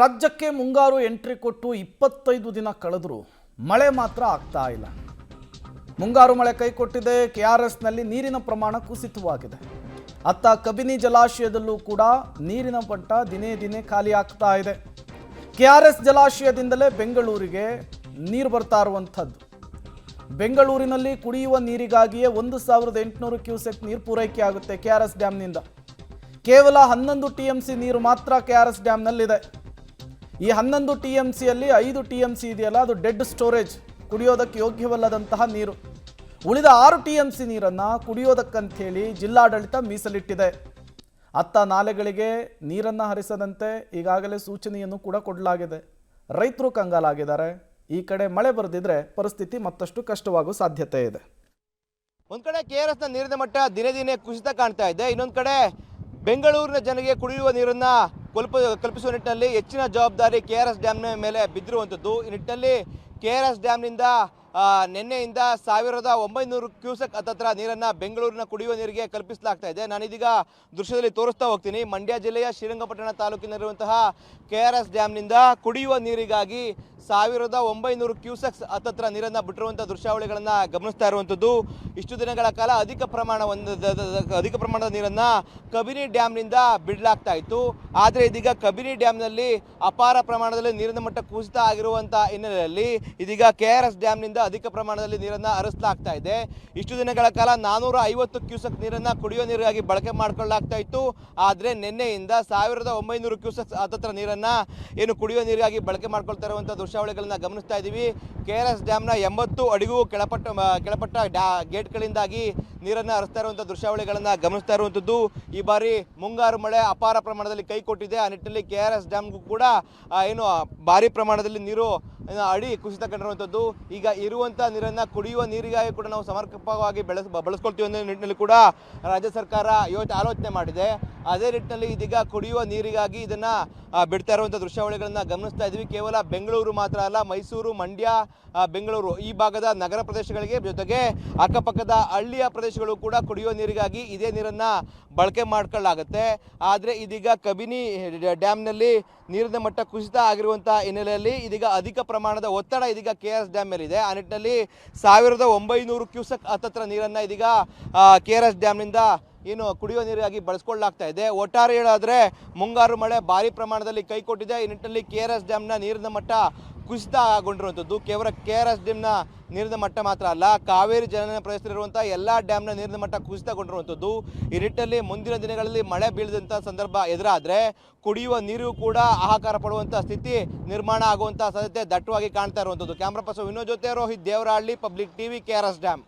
ರಾಜ್ಯಕ್ಕೆ ಮುಂಗಾರು ಎಂಟ್ರಿ ಕೊಟ್ಟು 25 ದಿನ ಕಳೆದರೂ ಮಳೆ ಮಾತ್ರ ಆಗ್ತಾ ಇಲ್ಲ. ಮುಂಗಾರು ಮಳೆ ಕೈಕೊಟ್ಟಿದೆ. ಕೆಆರ್ಎಸ್ನಲ್ಲಿ ನೀರಿನ ಪ್ರಮಾಣ ಕುಸಿತವಾಗಿದೆ. ಅತ್ತ ಕಬಿನಿ ಜಲಾಶಯದಲ್ಲೂ ಕೂಡ ನೀರಿನ ಮಟ್ಟ ದಿನೇ ದಿನೇ ಖಾಲಿ ಆಗ್ತಾ ಇದೆ. ಕೆಆರ್ಎಸ್ ಜಲಾಶಯದಿಂದಲೇ ಬೆಂಗಳೂರಿಗೆ ನೀರು ಬರ್ತಾ ಇರುವಂಥದ್ದು. ಬೆಂಗಳೂರಿನಲ್ಲಿ ಕುಡಿಯುವ ನೀರಿಗಾಗಿಯೇ 1800 ಕ್ಯೂಸೆಕ್ ನೀರು ಪೂರೈಕೆ ಆಗುತ್ತೆ ಕೆಆರ್ಎಸ್ ಡ್ಯಾಮ್ನಿಂದ. ಕೇವಲ 11 TMC ನೀರು ಮಾತ್ರ ಕೆಆರ್ಎಸ್ ಡ್ಯಾಮ್ನಲ್ಲಿದೆ. ಈ 11 TMCಯಲ್ಲಿ 5 TMC ಇದೆಯಲ್ಲ, ಅದು ಡೆಡ್ ಸ್ಟೋರೇಜ್, ಕುಡಿಯೋದಕ್ಕೆ ಯೋಗ್ಯವಲ್ಲದಂತಹ ನೀರು. ಉಳಿದ 6 TMC ನೀರನ್ನು ಕುಡಿಯೋದಕ್ಕಂಥೇಳಿ ಜಿಲ್ಲಾಡಳಿತ ಮೀಸಲಿಟ್ಟಿದೆ. ಅತ್ತ ನಾಲೆಗಳಿಗೆ ನೀರನ್ನು ಹರಿಸದಂತೆ ಈಗಾಗಲೇ ಸೂಚನೆಯನ್ನು ಕೂಡ ಕೊಡಲಾಗಿದೆ. ರೈತರು ಕಂಗಾಲಾಗಿದ್ದಾರೆ. ಈ ಕಡೆ ಮಳೆ ಬರೆದಿದ್ರೆ ಪರಿಸ್ಥಿತಿ ಮತ್ತಷ್ಟು ಕಷ್ಟವಾಗುವ ಸಾಧ್ಯತೆ ಇದೆ. ಒಂದು ಕಡೆ ಕೆಆರ್ಎಸ್ನ ನೀರಿನ ಮಟ್ಟ ದಿನೇ ದಿನೇ ಕುಸಿತ ಕಾಣ್ತಾ ಇದೆ. ಇನ್ನೊಂದು ಕಡೆ ಬೆಂಗಳೂರಿನ ಜನರಿಗೆ ಕುಡಿಯುವ ನೀರನ್ನು ಕಲ್ಪಿಸುವ ನಿಟ್ಟಿನಲ್ಲಿ ಹೆಚ್ಚಿನ ಜವಾಬ್ದಾರಿ ಕೆಆರ್ಎಸ್ ಡ್ಯಾಮ್ನ ಮೇಲೆ ಬಿದ್ದಿರುವಂಥದ್ದು. ಈ ನಿಟ್ಟಿನಲ್ಲಿ ಕೆಆರ್ಎಸ್ ಡ್ಯಾಮ್ನಿಂದ ನಿನ್ನೆಯಿಂದ 1900 ಕ್ಯೂಸೆಕ್ ಹತ್ತತ್ರ ನೀರನ್ನು ಬೆಂಗಳೂರಿನ ಕುಡಿಯುವ ನೀರಿಗೆ ಕಲ್ಪಿಸಲಾಗ್ತಾ ಇದೆ. ನಾನಿದೀಗ ದೃಶ್ಯದಲ್ಲಿ ತೋರಿಸ್ತಾ ಹೋಗ್ತೀನಿ. ಮಂಡ್ಯ ಜಿಲ್ಲೆಯ ಶ್ರೀರಂಗಪಟ್ಟಣ ತಾಲೂಕಿನಲ್ಲಿರುವಂತಹ ಕೆಆರ್ಎಸ್ ಡ್ಯಾಮ್ನಿಂದ ಕುಡಿಯುವ ನೀರಿಗಾಗಿ 1900 ಕ್ಯೂಸೆಕ್ಸ್ ಹತ್ತತ್ರ ನೀರನ್ನು ಬಿಟ್ಟಿರುವಂಥ ದೃಶ್ಯಾವಳಿಗಳನ್ನು ಗಮನಿಸ್ತಾ ಇರುವಂಥದ್ದು. ಇಷ್ಟು ದಿನಗಳ ಕಾಲ ಅಧಿಕ ಪ್ರಮಾಣದ ನೀರನ್ನು ಕಬಿನಿ ಡ್ಯಾಮ್ನಿಂದ ಬಿಡಲಾಗ್ತಾ ಇತ್ತು. ಆದರೆ ಇದೀಗ ಕಬಿನಿ ಡ್ಯಾಮ್ನಲ್ಲಿ ಅಪಾರ ಪ್ರಮಾಣದಲ್ಲಿ ನೀರಿನ ಮಟ್ಟ ಕುಸಿತ ಆಗಿರುವಂಥ ಹಿನ್ನೆಲೆಯಲ್ಲಿ ಇದೀಗ ಕೆಆರ್ಎಸ್ ಡ್ಯಾಮ್ನಿಂದ ಅಧಿಕ ಪ್ರಮಾಣದಲ್ಲಿ ನೀರನ್ನು ಹರಿಸಲಾಗ್ತಾ ಇದೆ. ಇಷ್ಟು ದಿನಗಳ ಕಾಲ 450 ಕ್ಯೂಸೆಕ್ ನೀರನ್ನು ಕುಡಿಯುವ ನೀರಿಗಾಗಿ ಬಳಕೆ ಮಾಡಿಕೊಳ್ಳಲಾಗ್ತಾ ಇತ್ತು. ಆದರೆ ನಿನ್ನೆಯಿಂದ 1900 ಕ್ಯೂಸೆಕ್ಸ್ ಹತ್ತತ್ರ ನೀರನ್ನು ಏನು ಕುಡಿಯುವ ನೀರಿಗಾಗಿ ಬಳಕೆ ಮಾಡ್ಕೊಳ್ತಾ ಇರುವಂಥ ದೃಶ್ಯಾವಳಿಗಳನ್ನ ಗಮನಿಸ್ತಾ ಇದ್ದೀವಿ. ಕೆಆರ್ಎಸ್ ಡ್ಯಾಮ್ನ 80 ಅಡಿಗೂ ಕೆಳಪಟ್ಟ ಗೇಟ್ಗಳಿಂದಾಗಿ ನೀರನ್ನು ಹರಿಸ್ತಾ ಇರುವಂಥ ದೃಶ್ಯಾವಳಿಗಳನ್ನು ಗಮನಿಸ್ತಾ ಇರುವಂಥದ್ದು. ಈ ಬಾರಿ ಮುಂಗಾರು ಮಳೆ ಅಪಾರ ಪ್ರಮಾಣದಲ್ಲಿ ಕೈ ಕೊಟ್ಟಿದೆ. ಆ ನಿಟ್ಟಿನಲ್ಲಿ ಕೆಆರ್ಎಸ್ ಡ್ಯಾಮ್ಗೂ ಕೂಡ ಏನು ಭಾರಿ ಪ್ರಮಾಣದಲ್ಲಿ ನೀರು ಅಡಿ ಕುಸಿತ ಕಂಡಿರುವಂಥದ್ದು. ಈಗ ಇರುವಂಥ ನೀರನ್ನು ಕುಡಿಯುವ ನೀರಿಗಾಗಿ ಕೂಡ ನಾವು ಸಮರ್ಪಕವಾಗಿ ಬಳಸ್ಕೊಳ್ತೀವಿ ಅನ್ನೋ ನಿಟ್ಟಿನಲ್ಲಿ ಕೂಡ ರಾಜ್ಯ ಸರ್ಕಾರ ಆಲೋಚನೆ ಮಾಡಿದೆ. ಅದೇ ನಿಟ್ಟಿನಲ್ಲಿ ಇದೀಗ ಕುಡಿಯುವ ನೀರಿಗಾಗಿ ಇದನ್ನು ಬಿಡ್ತಾ ಇರುವಂಥ ದೃಶ್ಯಾವಳಿಗಳನ್ನು ಗಮನಿಸ್ತಾ ಇದ್ದೀವಿ. ಕೇವಲ ಬೆಂಗಳೂರು ಮಾತ್ರ ಅಲ್ಲ, ಮೈಸೂರು, ಮಂಡ್ಯ, ಬೆಂಗಳೂರು ಈ ಭಾಗದ ನಗರ ಪ್ರದೇಶಗಳಿಗೆ ಜೊತೆಗೆ ಅಕ್ಕಪಕ್ಕದ ಹಳ್ಳಿಯ ಪ್ರದೇಶಗಳು ಕೂಡ ಕುಡಿಯುವ ನೀರಿಗಾಗಿ ಇದೇ ನೀರನ್ನು ಬಳಕೆ ಮಾಡ್ಕೊಳ್ಳಾಗುತ್ತೆ. ಆದರೆ ಇದೀಗ ಕಬಿನಿ ಡ್ಯಾಮ್ನಲ್ಲಿ ನೀರಿನ ಮಟ್ಟ ಕುಸಿತ ಆಗಿರುವಂಥ ಹಿನ್ನೆಲೆಯಲ್ಲಿ ಇದೀಗ ಅಧಿಕ ಪ್ರಮಾಣದ ಒತ್ತಡ ಇದೀಗ ಕೆಆರ್ಎಸ್ ಡ್ಯಾಮ್ ಮೇಲಿದೆ. ಆ ನಿಟ್ಟಿನಲ್ಲಿ 1900 ಕ್ಯೂಸೆಕ್ ಹತ್ತತ್ರ ನೀರನ್ನು ಇದೀಗ ಕೆಆರ್ಎಸ್ ಡ್ಯಾಮ್ನಿಂದ ಏನು ಕುಡಿಯುವ ನೀರಿಗಾಗಿ ಬಳಸ್ಕೊಳ್ಳಲಾಗ್ತಾ ಇದೆ. ಒಟ್ಟಾರೆ ಹೇಳಾದರೆ ಮುಂಗಾರು ಮಳೆ ಭಾರಿ ಪ್ರಮಾಣದಲ್ಲಿ ಕೈ ಕೊಟ್ಟಿದೆ. ಈ ನಿಟ್ಟಿನಲ್ಲಿ ಕೆಆರ್ಎಸ್ ಡ್ಯಾಮ್ನ ನೀರಿನ ಮಟ್ಟ ಕುಸಿತಗೊಂಡಿರುವಂಥದ್ದು. ಕೇವಲ ಕೆಆರ್ಎಸ್ ಡ್ಯಾಮ್ನ ನೀರಿನ ಮಟ್ಟ ಮಾತ್ರ ಅಲ್ಲ, ಕಾವೇರಿ ಜಲಾನಯನ ಪ್ರದೇಶದಲ್ಲಿರುವಂಥ ಎಲ್ಲ ಡ್ಯಾಮ್ನ ನೀರಿನ ಮಟ್ಟ ಕುಸಿತಗೊಂಡಿರುವಂಥದ್ದು. ಈ ನಿಟ್ಟಿನಲ್ಲಿ ಮುಂದಿನ ದಿನಗಳಲ್ಲಿ ಮಳೆ ಬೀಳದಂಥ ಸಂದರ್ಭ ಎದುರಾದರೆ ಕುಡಿಯುವ ನೀರು ಕೂಡ ಹಾಹಾಕಾರ ಪಡುವಂಥ ಸ್ಥಿತಿ ನಿರ್ಮಾಣ ಆಗುವಂಥ ಸಾಧ್ಯತೆ ದಟ್ಟವಾಗಿ ಕಾಣ್ತಾ ಇರುವಂಥದ್ದು. ಕ್ಯಾಮ್ರಾ ಪರ್ಸನ್ ವಿನೋದ್ ಜೊತೆ Rohit Devarahalli, public TV, KRS dam.